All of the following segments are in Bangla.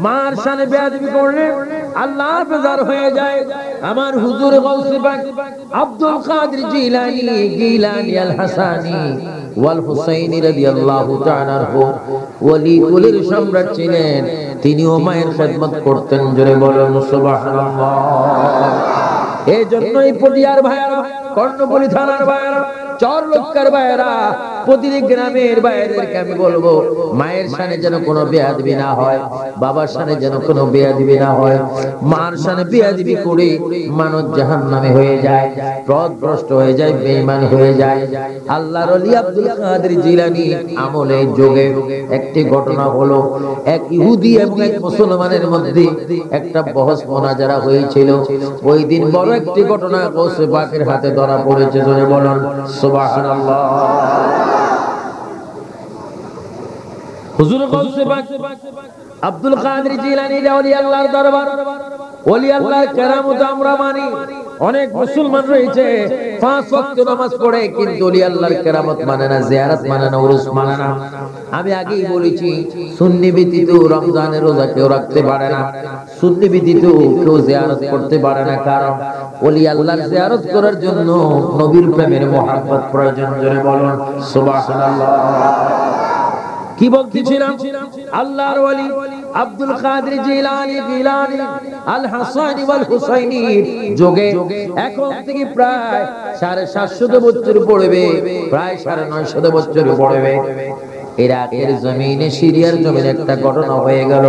মার শানে বেয়াদবি করলে আল্লাহ বেজার হয়ে যায়। আমার হুজুর গাউসে পাক আব্দুল কাদের জিলানী আল হাসানী ওয়াল হুসাইনী রাদিয়াল্লাহু তাআলা আনহু ওলির সম্রাট ছিলেন। তিনিও মায়ের খেদমত করতেন। জোরে বলুন সুবহানাল্লাহ। এই জন্যই পটিয়ার ভাইয়েরা, কর্ণফুলী থানার ভাইয়েরা, চরলক্কার ভাইয়েরা, প্রতিটি গ্রামের ভাইয়েদেরকে আমি বলবো, মায়ের শানে যেন কোনো বেয়াদবি না হয়, বাবার শানে যেন কোনো বেয়াদবি না হয়। মার শানে বেয়াদবি করে মানুষ জাহান্নামে হয়ে যায়, পথভ্রষ্ট হয়ে যায়, বেঈমান হয়ে যায়। আল্লাহর ওলি আব্দুল কাদের জিলানী আমলে যুগে একটি ঘটনা হলো, এক ইহুদি এবং এক মুসলমানের মধ্যে একটা বহস মোনাজারা হয়েছিল। ওই দিন বড় একটি ঘটনা গাউসে পাকের হাতে ধরা পড়েছে। জোরে বলুন সুবহানাল্লাহ। হুজুর গাউসে পাক আব্দুল কাদের জিলানী ওলি আল্লাহর দরবার, ওলি আল্লাহর কেরামত আমরা মানি। অনেক মুসলমান রয়েছে 5 ওয়াক্ত নামাজ পড়ে, কিন্তু ওলি আল্লাহর কেরামত মানে না, জিয়ারত মানে না, উরুস মানে না। আমি আগেই বলেছি, সুন্নি ব্যতীত রমজানের রোজা কেউ রাখতে পারে না, সুন্নি ব্যতীত কেউ জিয়ারত করতে পারে না। কারণ ওলি আল্লাহর জিয়ারত করার জন্য নবীর প্রেমের মহব্বত প্রয়োজন। জোরে বলুন সুবহানাল্লাহ। কি বলতেছিলাম? আল্লাহর ওলি আব্দুল কাদের জিলানী আল হাসানী ওয়াল হুসাইনী যুগে এখন থেকে প্রায় 750 বছর পড়বে, প্রায় 950 বছর পড়বে। ইরাকের জমিনে, সিরিয়ার জমিনে একটা ঘটনা হয়ে গেল।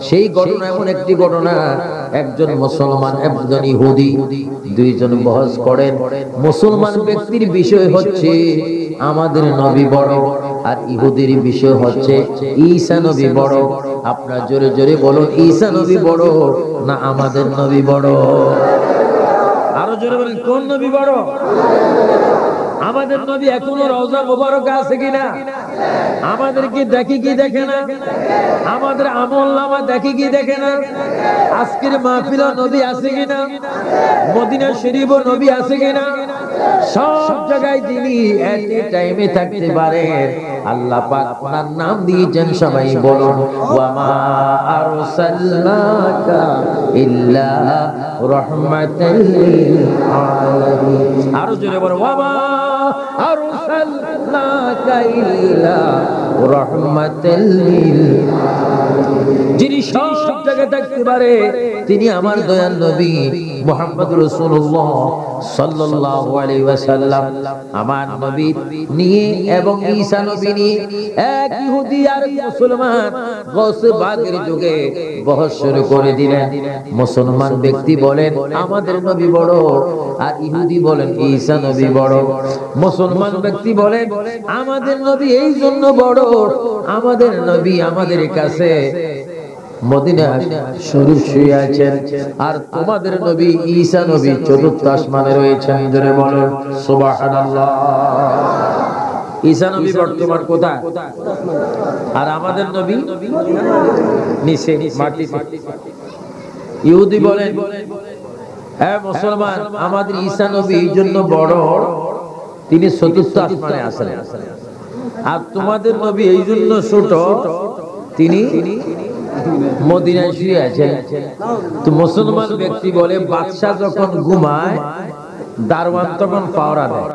সেই ঘটনা এমন একটি ঘটনা, একজন মুসলমান একজন ইহুদি দুইজন বহস করেন। মুসলমান ব্যক্তির বিষয় হচ্ছে আমাদের নবী বড়, আর ইহুদির বিষয় হচ্ছে ঈসা নবী বড়। আপনারা জোরে জোরে বলুন, ঈসা নবী বড় না আমাদের নবী বড়? আরো জোরে বলেন, কোন নবী বড়? আমাদের নবী এখনো রওজা মুবারকা আছে কিনা? আমাদের কি দেখি কি দেখে না? আমাদের আমলনামা দেখি কি দেখে না? আজকের মাহফিলে নবী আছে কিনা? মদিনা শরীফ নবী আছে কিনা? সব জায়গায় তিনি এট এ টাইমে থাকতে পারেন। আল্লাহ পাক ওনার নাম দিয়েছেন, সবাই বলুন ওয়া মা আরসালনাকা ইল্লা রাহমাতাল লিল আলামিন। আরো জোরে বলুন ওয়া মা আরসালনাকা ইল্লা রাহমাতাল লিল আলামিন। যিনি সব জায়গায় থাকতে পারে তিনি আমার দয়াল নবী মুহাম্মদ রাসূলুল্লাহ সাল্লাল্লাহু আলাইহি ওয়াসাল্লাম। আমার নবী নিয়ে এবং ঈসা নবী নিয়ে এক ইহুদি আর মুসলমান গাউসে পাকের যুগে বহস শুরু করে দিলেন। মুসলমান ব্যক্তি বলেন আমাদের নবী বড়, আর ইহুদি বলেন ঈসা নবী বড়। মুসলমান ব্যক্তি বলেন আমাদের নবী এই জন্য বড়, আমাদের নবী আমাদের কাছে মদিনা শরীফ শুয়ে আছেন, আর তোমাদের নবী ঈসা নবী চতুর্থ আসমানে রয়েছেন। জোরে বলুন সুবহানাল্লাহ। ঈসা নবী বর্তমান কোথায়? আর আমাদের নবী নিচে মাটিতে। ইহুদি বলেন হে মুসলমান, আমাদের ঈসা নবী এই জন্য বড় তিনি চতুর্থ আসমানে আছেন, আর তোমাদের নবী এই জন্য ছোট তিনি মদিনায় শুয়ে আছেন। তো মুসলমান ব্যক্তি বলে বাদশা যখন ঘুমায় দারওয়ান তখন পাওরা দেয়,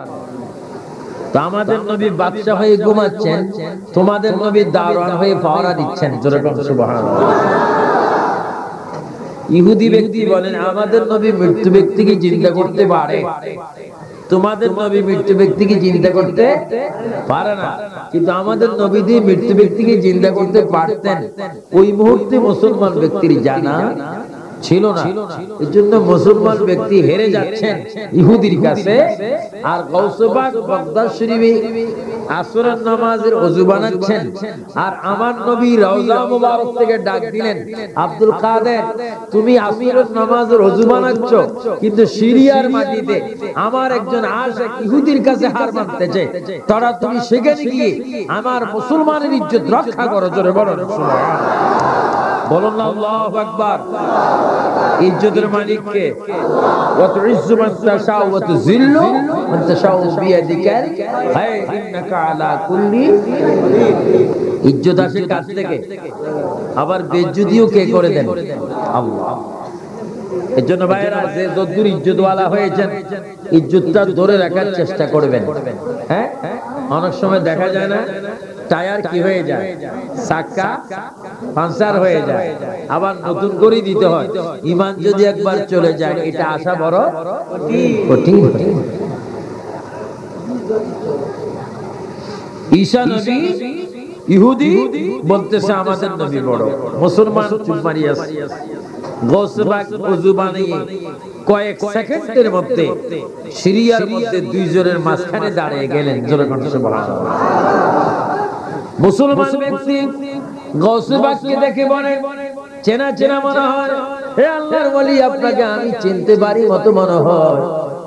তো আমাদের নবী বাদশা হয়ে ঘুমাচ্ছেন, তোমাদের নবী দারওয়ান হয়ে পাওরা দিচ্ছেন। জোরে বলুন সুবহানাল্লাহ। ইহুদি ব্যক্তি বলেন আমাদের নবী মৃত্যু ব্যক্তিকে চিন্তা করতে পারে, তোমাদের নবী মৃত্যু ব্যক্তিকে চিন্তা করতে পারে না। কিন্তু আমাদের নবী দিয়ে মৃত্যু ব্যক্তিকে চিন্তা করতে পারতেন, ওই মুহূর্তে মুসলমান ব্যক্তির জানা ছিল না। এর জন্য মুসলমান ব্যক্তি হেরে যাচ্ছেন ইহুদির কাছে। আর গাউসে পাক বাগদাদ শরীফে আসরের নামাজের ওযু বানাচ্ছেন, আর আমার নবী রওজা মুবারক থেকে ডাক দিলেন আব্দুল কাদের তুমি আসরের নামাজের ওযু বানাচ্ছো, কিন্তু সিরিয়ার মাটিতে আমার একজন আশিক ইহুদির কাছে হার মানতেছে, তারা তুমি সেখানে গিয়ে আমার মুসলমানের ইজ্জত রক্ষা করো। জোরে বলুন সুবহানাল্লাহ। বলুন না আল্লাহু আকবার। ইজ্জতের মালিক কে? ওয়া তুইজ্জু মান তাশাউ ওয়া তুযিল্লু মান তাশাউ বিয়াদিকা, হায় ইন্নাকা আলা কুল্লি। ইজ্জত আসে কাছ থেকে, আবার বেজ্জতিও কে করে দেন? আল্লাহ। এর জন্য ভাইয়েরা, যে যদ্দূর ইজ্জতওয়ালা হয়েছেন, ইজ্জতটা ধরে রাখার চেষ্টা করবেন। হ্যাঁ, অনেক সময় দেখা যায় না, টায়ার কি হয়ে যায়, চাকা পাঞ্চার হয়ে যায়, আবার নতুন করে দিতে হয়। ঈমান যদি একবার চলে যায়, এটা আসা বড় কঠিন। ঈসা নবী ইহুদি বলতেছে আমাদের নবী বড়, মুসলমান চুপ মারিয়ে আছে। গৌসে পাক ওযু বানিয়ে কয়েক সেকেন্ডের মধ্যে সিরিয়ার মধ্যে দুইজনের মাঝখানে দাঁড়িয়ে গেলেন। জোরে বলুন সুবহানাল্লাহ। মুসলমান ব্যক্তি গৌসে পাককে দেখে বলে, চেনা চেনা মনে হয়, হে আল্লাহর ওলি, আপনাকে আমি চিনতে পারি মতো মনে হয়,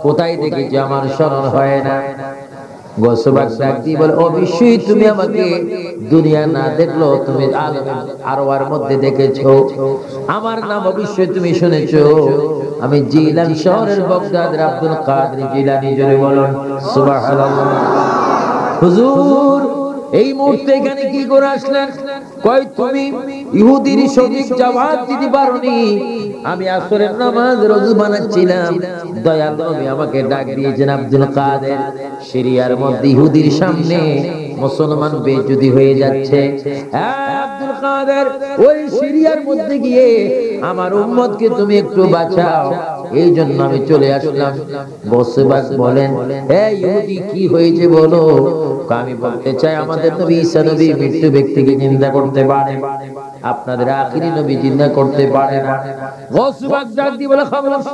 কোথায় দেখেছি আমার স্মরণ হয় না। গৌসে পাক ডাকতে বলে, অবশ্যই তুমি আমাকে দুনিয়া না দেখলো তুমি আরওয়ার মধ্যে দেখেছো, আমার নাম অবশ্যই তুমি শুনেছো, আমি জিলান শহরের বগদাদের আব্দুল কাদের জিলানী। জোরে বলুন সুবহানাল্লাহ। হুজুর এই মুহূর্তে এখানে কি করে আসলেন? কই তুমি ইহুদির সঠিক জবাব দিতে পারোনি। আমি আসরের নামাজ রোজু বানাচ্ছিলাম, দয়াল নবী আমাকে ডাক দিয়েছেন আব্দুল কাদের। সিরিয়ার মধ্যে ইহুদির সামনে মুসলমান বেইজ্জতি হয়ে যাচ্ছে। আব্দুল কাদের, ওই সিরিয়ার মধ্যে গিয়ে আমার উম্মতকে তুমি একটু বাঁচাও, এই জন্য আমি চলে আসলাম। বসে বলেন, এই ইহুদি কি হয়েছে বলো। আমি বলতে চাই, আমাদের নবী ঈসা নবী মৃত্যু ব্যক্তিকে জিন্দা করতে পারে, আপনাদের আখিরি নবী জিন্দা করতে পারে না। গসবাক ডাক দিয়ে বলে, খামোশ,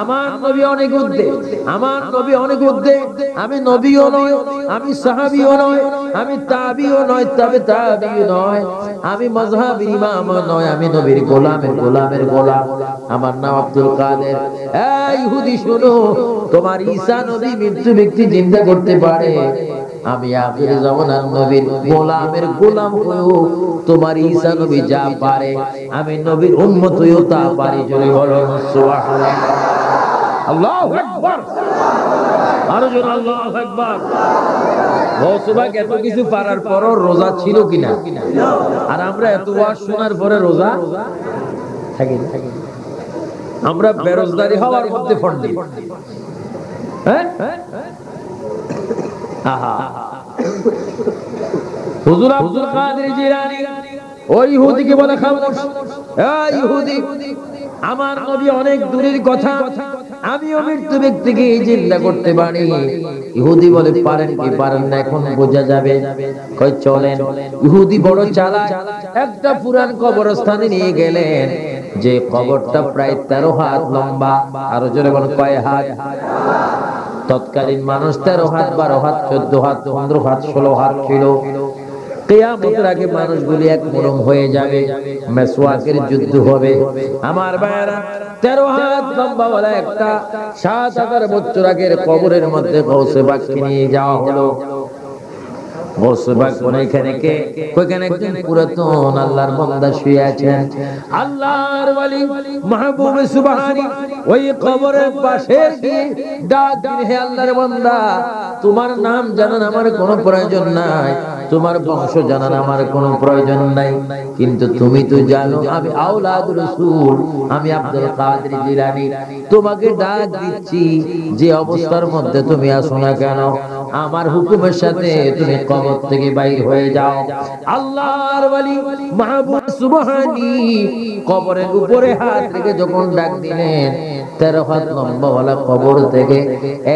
আমার নবী অনেক ঊর্ধ্বে, আমার নবী অনেক ঊর্ধ্বে। আমি নবীও নয়, আমি সাহাবীও নয়, আমি তাবিও নয়, তবে তাবিও নয়, আমি মাযহাবী ইমামও নয়, আমি নবীর গোলামের গোলামের গোলাম। আমার নাম আব্দুল কাদের। এই ইহুদি শোনো, তোমার ঈসা নবী মৃত্যু ব্যক্তি জিন্দা করতে পারে, আমি আখির জামানার নবীর গোলামের গোলাম হয়েও তোমার ঈসা নবী যা পারে, আমি নবীর উম্মত হয়েও তা পারি। জোরে বলো সুবহানাল্লাহ। আল্লাহু আকবার। আরো জোরে আল্লাহু আকবার। গৌসবাক এত কিছু পারার পরও রোজা ছিল কিনা? আর আমরা এত ওয়াজ শোনার পরে রোজা থাকি না। আমরা বেরোজগারি হওয়ার মধ্যে ফন্দি। হ্যাঁ, হুজুর আব্দুল কাদের জিলানী ওই ইহুদিকে বলে, খামোশ, এই ইহুদি, আমার নবী অনেক দূরের কথা, আমিও মৃত্যু ব্যক্তিকে জিন্দা করতে পারি। ইহুদি বলে, পারেন কি পারেন না এখন বোঝা যাবে। কই চলেন। ইহুদি বড় চালাক, একটা পুরান কবরস্থানে নিয়ে গেলেন, যে কবরটা প্রায় 13 হাত লম্বা। আরো জোরে বলেন কয় হাত? তৎকালীন মানুষ 13 হাত, 12 হাত, 14 হাত, 15 হাত, 16 হাত ছিল। কিয়ামতের আগে মানুষগুলি এক মরম হয়ে যাবে, মেসওয়াকের যুদ্ধ হবে। আমার ভাইয়েরা, 13 হাত লম্বা ওয়ালা একটা 7,000 বছর আগের কবরের মধ্যে গৌসে পাককে নিয়ে যাওয়া হলো। গৌসে পাক বলে, এখানে কে? ওইখানে একজন পুরাতন আল্লাহর বান্দা শুয়ে আছেন, আল্লাহর ওয়ালি মাহবুব সুবহানী। ওই কবরের পাশে গিয়ে ডাক দিন, হে আল্লাহর বান্দা, তোমার নাম জানান আমার কোনো প্রয়োজন নাই, তোমার বংশ জানান আমার কোনো প্রয়োজন নাই, কিন্তু তুমি তো জানো আমি আওলাদ রাসূল, আমি আব্দুল কাদের জিলানী। তোমাকে ডাক দিচ্ছি, যে অবস্থার মধ্যে তুমি আসো না কেন, আমার হুকুমের সাথে তুমি কবর থেকে বাইর হয়ে যাও। আল্লাহর ওয়ালি মাহবুব সুবহানী কবরের উপরে হাত রেখে যখন ডাক দিলেন, 13 হাত লম্বা ওয়ালা কবর থেকে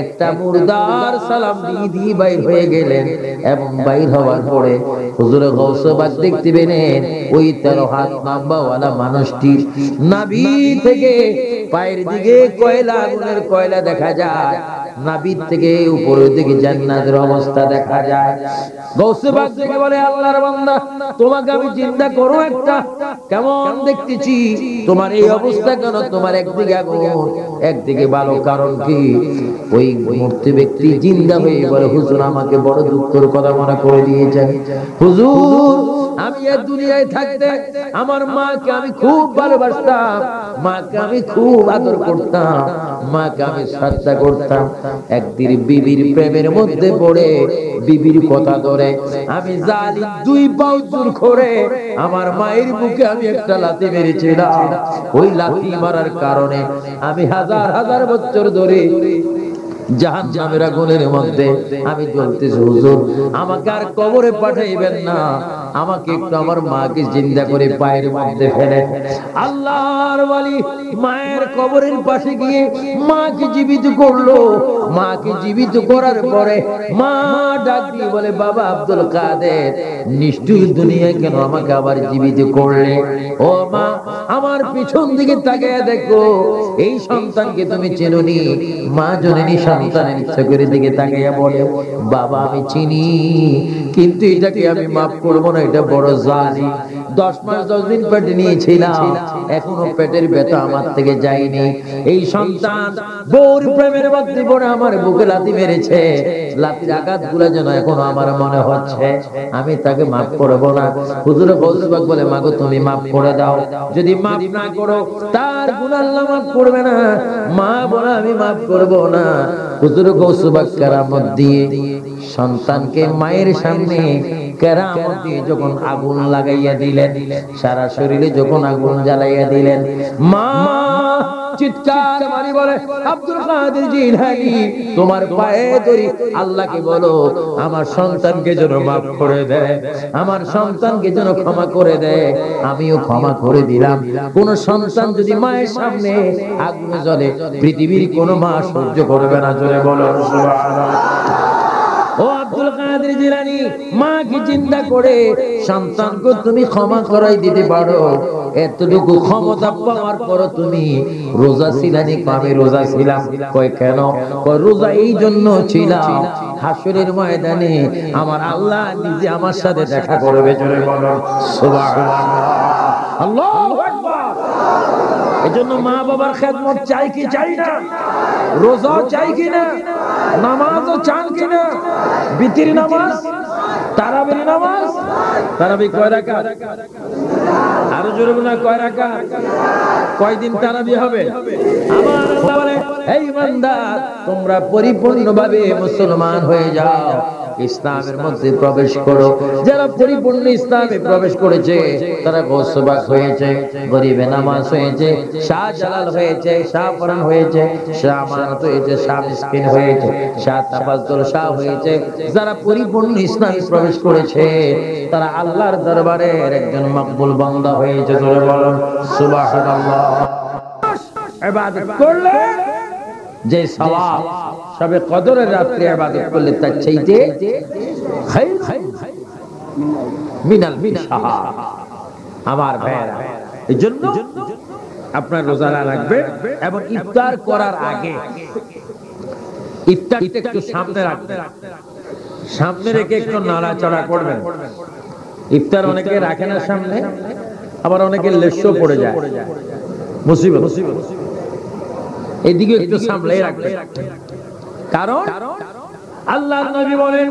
একটা মুর্দার সালাম দিয়ে বাইর হয়ে গেলেন। এবং বাইর হওয়ার পরে হুজুর গৌসে পাক দেখতে পেলেন, ওই 13 হাত লম্বা ওয়ালা মানুষটি নাভি থেকে পায়ের দিকে কয়লা, আগুনের কয়লা দেখা যায়, নাভি থেকে উপরের দিকে জান্নাতের অবস্থা দেখা যায়। গৌসে পাক থেকে বলে, আল্লাহর বান্দা, তোমাকে আমি চিন্তা করো একটা, কেমন দেখতেছি, তোমার এই অবস্থা কেন? তোমার একদিকে আগুন একদিকে ভালো, কারণ কি? ওই মূর্তি ব্যক্তি জিন্দা হয়ে বলে, হুজুর আমাকে বড় দুঃখের কথা মনে করে দিয়েছেন। হুজুর আমি এই দুনিয়ায় থাকতে আমার মাকে আমি খুব ভালোবাসতাম, মাকে আমি খুব আদর করতাম, মাকে আমি শ্রদ্ধা করতাম। একদিন বিবির প্রেমের মধ্যে পড়ে বিবির কথা ধরে আমি জালিম দুই পাও জোর করে আমার মায়ের বুকে আমি একটা লাথি মেরেছিলাম। ওই লাথি মারার কারণে আমি হাজার হাজার বছর ধরে জাহান্নামের আগুনের মধ্যে আমি জ্বলতেছি। হুজুর, আমাকে আর কবরে পাঠাইবেন না, আমাকে একটু আমার মাকে জিন্দা করে পায়ের মধ্যে ফেলে। আল্লাহর ওয়ালি মায়ের কবরের পাশে গিয়ে মাকে জীবিত করলো। মাকে জীবিত করার পরে মা ডাক দিয়ে বলে, বাবা আব্দুল কাদের, নিষ্ঠুর দুনিয়ায় কেন আমাকে আবার জীবিত করলে? ও মা, আমার পিছন দিকে তাকিয়ে দেখো, এই সন্তানকে তুমি চেনোনি? মা জননী সন্তানের ইচ্ছা করে দিকে তাকিয়ে বলে, বাবা আমি চিনি, কিন্তু এটাকে আমি মাফ করব না, এটা বড় জালিম। 10 মাস 10 দিন পেটে নিয়েছিলাম, এখনো পেটের ব্যথা আমার থেকে যায়নি। এই সন্তান বউর প্রেমের মধ্যে পড়ে আমার বুকে লাথি মেরেছে, লাথির আঘাতগুলো যেন এখনো আমার মনে হচ্ছে, আমি তাকে মাফ করব না। হুজুর গৌসবাগ বলে, মাগো তুমি মাফ করে দাও, যদি মাফ না করো তার গুনাহ আল্লাহ মাফ করবে না। মা বলে, আমি মাফ করব না। হুজুর গৌসবাগ কেরামত দিয়ে সন্তানকে মায়ের সামনে কেরামত দিয়ে যখন আগুন লাগাইয়া দিলেন, সারা শরীরে যখন আগুন জ্বালাইয়া দিলেন, মা চিৎকার মারি বলে, আব্দুল কাদের জিলানী, তোমার পায়ে ধরি, আল্লাহকে বলো আমার সন্তানকে যেন মাফ করে দেয়, আমার সন্তানকে যেন ক্ষমা করে দেয়। আমিও ক্ষমা করে দিলাম। কোন সন্তান যদি মায়ের সামনে আগুন জ্বলে, পৃথিবীর কোন মা সহ্য করবে না। জোরে বলো সুবহানাল্লাহ। ও আব্দুল কাদের জিলানী, মাকে চিন্তা করে সন্তানকে তুমি ক্ষমা করাই দিতে পারো, এতটুকু ক্ষমতা পাওয়ার পর তুমি রোজা ছিলানি? আমি রোজা ছিলাম। কয় কেন? কয় রোজা এই জন্য ছিলাম, হাসরের ময়দানে আমার আল্লাহ নিজে আমার সাথে দেখা করবে। জোরে বলো সুবহানাল্লাহ, আল্লাহু আকবার। এজন্য মা বাবার খেদমত চাই কি চাই না? রোজা চাই কি না? নামাজও চান কি না? বিতির নামাজ, তারাবির নামাজ, তারাবি কয় রাকাত? আরো জোরে বলেন, কয় রাকাত? কয়দিন তারাবি হবে? আমার আল্লাহ বলে, এই বান্দা তোমরা পরিপূর্ণভাবে মুসলমান হয়ে যাও, ইসলামের মধ্যে প্রবেশ করো। যারা পরিপূর্ণ ইসলামে প্রবেশ করেছে তারা গৌসবাগ হয়েছে, গরিবে নামাজ হয়েছে, শাহজালাল হয়েছে, শাহপরান হয়েছে, শাহ আমানত হয়েছে, শাহ মিসকিন হয়েছে, শাহ তাফাজ্জুল শাহ হয়েছে। যারা পরিপূর্ণ ইসলামে প্রবেশ করেছে তারা আল্লাহর দরবারের একজন মকবুল বান্দা হয়েছে। জোরে বলুন সুবহানাল্লাহ। ইবাদত করলে যে সওয়াব, সবে কদরের রাত্রে ইবাদত করলে তার চাইতে মিনাল শাহাদ। আমার ভাইরা, এজন্য আপনার রোজা রাখবে এবং ইফতার করার আগে ইফতারটা একটু সামনে রাখবেন, সামনে রেখে একটু নাড়াচাড়া করবেন। ইফতার অনেকে রাখে না সামনে, আবার অনেকে লেশও পড়ে যায়, মুসিবত। এদিকে একটু সামলে রাখবেন, কারণ আল্লাহর নবী বলেন,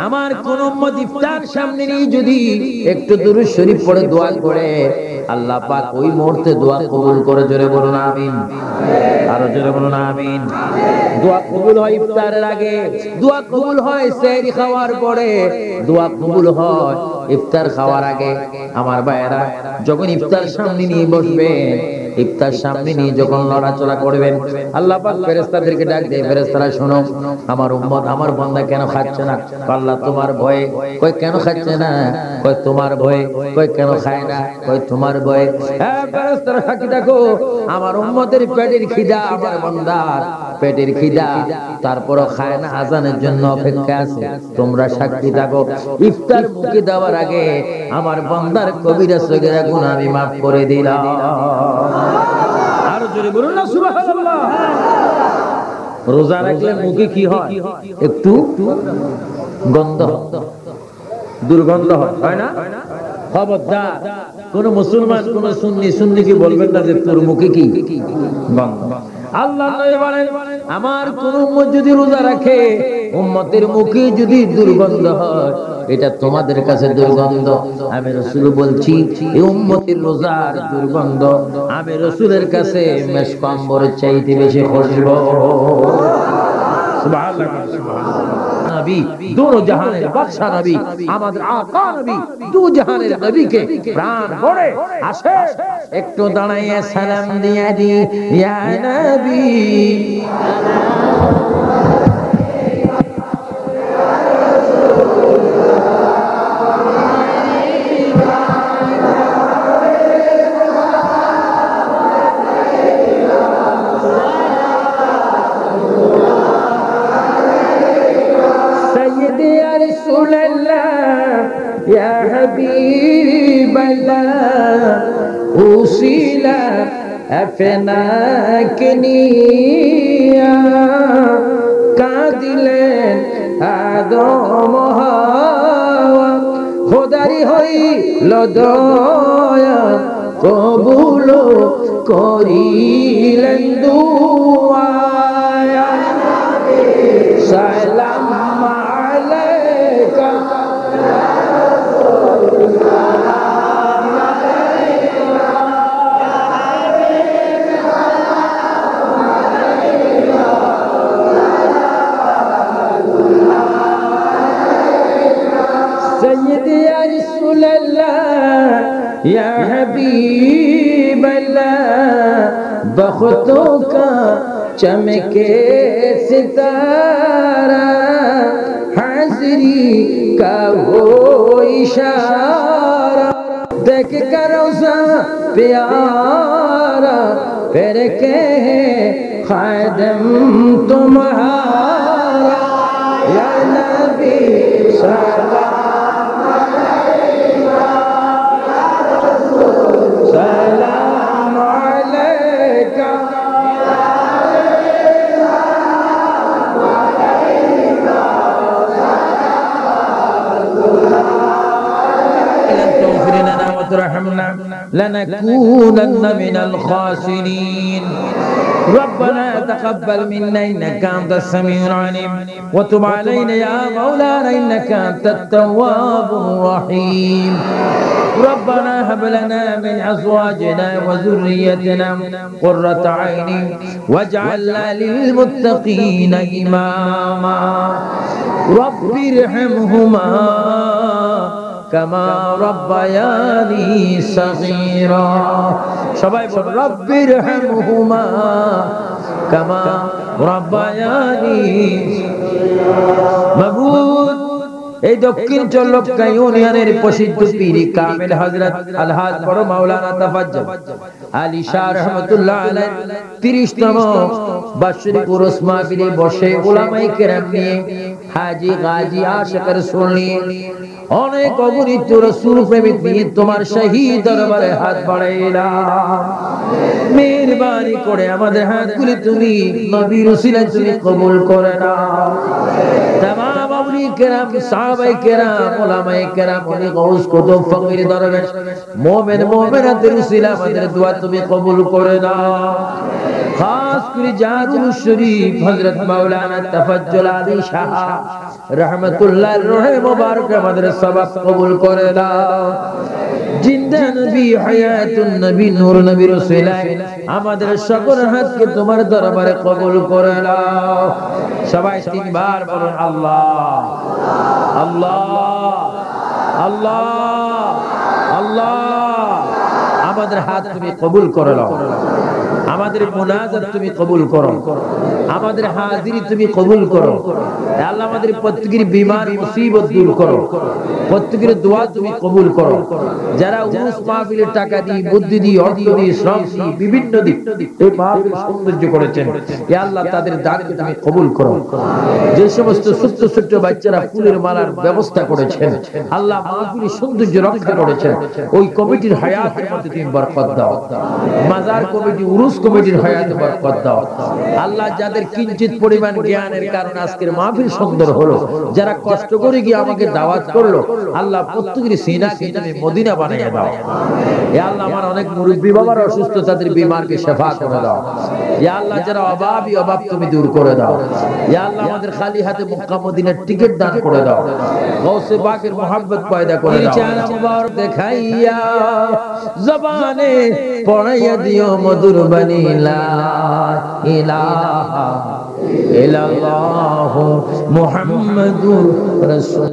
আমার কোন উম্মত ইফতার সামনে নিয়ে যদি একটু দুরূদ শরীফ পড়ে দোয়া করে, আল্লাহ পাক ওই মুহূর্তে দোয়া কবুল করে। জোরে বলুন আমিন। আরো জোরে বলুন আমিন। দোয়া কবুল হয় ইফতারের আগে, দোয়া কবুল হয় সেহরি খাওয়ার পরে, দোয়া কবুল হয় ইফতার খাওয়ার আগে। আমার ভাইয়েরা, যখন ইফতার সামনে নিয়ে বসবেন, ইফতার সামনে নিয়ে যখন লড়াচড়া করবেন, আল্লাহ পাক ফেরেশতাদেরকে ডাক দেয়, ফেরেশতারা শোনো, আমার উম্মত, আমার বান্দা কেন খাচ্ছে না? আল্লাহ তোমার ভয়ে। কই কেন খাচ্ছে না? কই তোমার ভয়ে। কই কেন খায় না? কই তোমার ভয়ে। হ্যাঁ ফেরেশতারা সাক্ষী দেখো, আমার উম্মতের পেটের খিদা, আমার বান্দার পেটের খিদা, তারপরও খায় না, আজানের জন্য অপেক্ষা আছে। তোমরা সাক্ষী থাকো, ইফতার মুখে দেওয়ার আগে আমার বান্দার কবিরা সগীরা গুনাহ আমি মাফ করে দিলাম। আর জোরে বলুন না সুবহানাল্লাহ। রোজা রাখলে মুখে কি হয়? একটু গন্ধ, দুর্গন্ধ হয় না? খবরদার, কোন মুসলমান, কোন সুন্নি কি বলবেন না যে তোর মুখে কি গন্ধ। আল্লাহ নবী বলেন, আমার কোন উম্মত যদি রোজা রাখে, উম্মতের মুখে যদি দুর্গন্ধ হয়, এটা তোমাদের কাছে দুর্গন্ধ। আমি রাসূল বলছি এই উম্মতের রোজার দুর্গন্ধ আমি রাসূলের কাছে মেশক আম্বরের চাইতে বেশি খুশবু। সুবহানাল্লাহ, সুবহানাল্লাহ। নবী দুনো জাহানের বাদশা নবী আমাদের আকা নবী দু জাহানের নবীকে প্রাণ ভরে আসে একটু দাঁড়াইয়া সালাম দিয়া দি ইয়া নবী يا حبيب الله أوصيلا أفناك نيا কাঁদিলেন আদম হাওয়া খোদারি হইল দয়া কবুল করিলেন দুআ সালাম আলাইকা سيدي يا رسول الله يا حبيب الله بختوں کا چمکے ستارہ حاضری کا وہ اشارہ دیکھ کر روزہ پیارا پھر کہے خادم تمہارا یا نبی سلام سلام علیکہ وترحمنا لنكونن من الخاسرين ربنا تقبل منا إنك أنت السميع العليم وتب علينا يا مولانا إنك أنت التواب الرحيم ربنا هب لنا من أزواجنا وذريتنا قرة عين واجعلنا للمتقين إماما رب ارحمهما كما ربياني صغيرا সবাই বল رب ارحمهما كما ربياني মাবুদ এই দক্ষিণ চল্লপকা ইউনিয়নের প্রসিদ্ধ পীর কামিল হযরত আলহাজ বড় মাওলানা তাফাজ্জল আলী শাহ রহমাতুল্লাহ আলাইহি 30তম বার্ষিক উরুস মাহফিলে বসে উলামায়ে কেরাম নিয়ে হাজী গাজী আশিক রাসূল নিয়ে অনেক অগণিত রাসূল প্রেমিক নিয়ে তোমার শহীদ দরবারে হাত বাড়াইলাম মেহেরবানি করে আমাদের হাতগুলি তুমি নবীর উসিলায় তুমি কবুল করে নাও तमाम औलिया किराम साहबाए किराम उलमाए किराम ওলি গৌস কুতুব ফকির দরবেশ মুমিন মুমিনাতের উসিলা আমাদের দোয়া তুমি কবুল করে নাও খাস করে জারুল শরীফ হযরত মাওলানা তাফাজ্জুল আলী শাহ रहमतुल्लाह রহে মুবারক আমাদের সওয়াব কবুল করে দাও জিন্দা নবী হায়াতুন নবী নূর নবীর উসিলায় আমাদের সকল হাতকে তোমার দরবারে কবুল করে নাও সবাই তিনবার বলুন আল্লাহ আল্লাহ আল্লাহ আল্লাহ আমাদের হাত তুমি কবুল করে নাও আমাদের মুনাজাত তুমি কবুল করো আমাদের হাজিরি তুমি কবুল করো আল্লাহ আমাদের প্রত্যেকের বিমার মুসিবত দূর করো প্রত্যেকের দোয়া তুমি কবুল করো যারা উরুস মাহফিলের টাকা দিয়ে বুদ্ধি দিয়ে অর্থ দিয়ে শ্রম দিয়ে বিভিন্ন দিক এই মাহফিল সৌন্দর্য করেছেন ইয়া আল্লাহ তাদের দানকে তুমি কবুল করো যে সমস্ত ছোট ছোট বাচ্চারা ফুলের মালার ব্যবস্থা করেছেন আল্লাহ মাহফিলের সৌন্দর্য রক্ষা করেছেন ওই কমিটির হায়াতের মধ্যে তুমি বরকত দাও মাজার কমিটি উরুস কমিটির হায়াতে বরকত দাও আল্লাহ। যাদের কিঞ্চিত পরিমাণ জ্ঞানের কারণে আজকের মাহফিল সুন্দর হলো, যারা কষ্ট করে গিয়ে আমাকে দাওয়াত করলো, আল্লাহ প্রত্যেকের সিনাকে তুমি মদিনা বানিয়ে দাও। ইয়া আল্লাহ, আমার অনেক মুরব্বি বাবার অসুস্থ, তাদের বিমারকে শেফা করে দাও। ইয়া আল্লাহ, যারা অভাবী অভাব তুমি দূর করে দাও। ইয়া আল্লাহ, আমাদের খালি হাতে মক্কা মদিনার টিকিট দান করে দাও। গৌসে পাকের মোহাব্বত পয়দা করে দাও। চেহারা মুবারক দেখাইয়া জবানে পড়াইয়া দিও মধুর বাণী লা ইলাহা ইল্লাল্লাহু মুহাম্মাদুর রাসূল।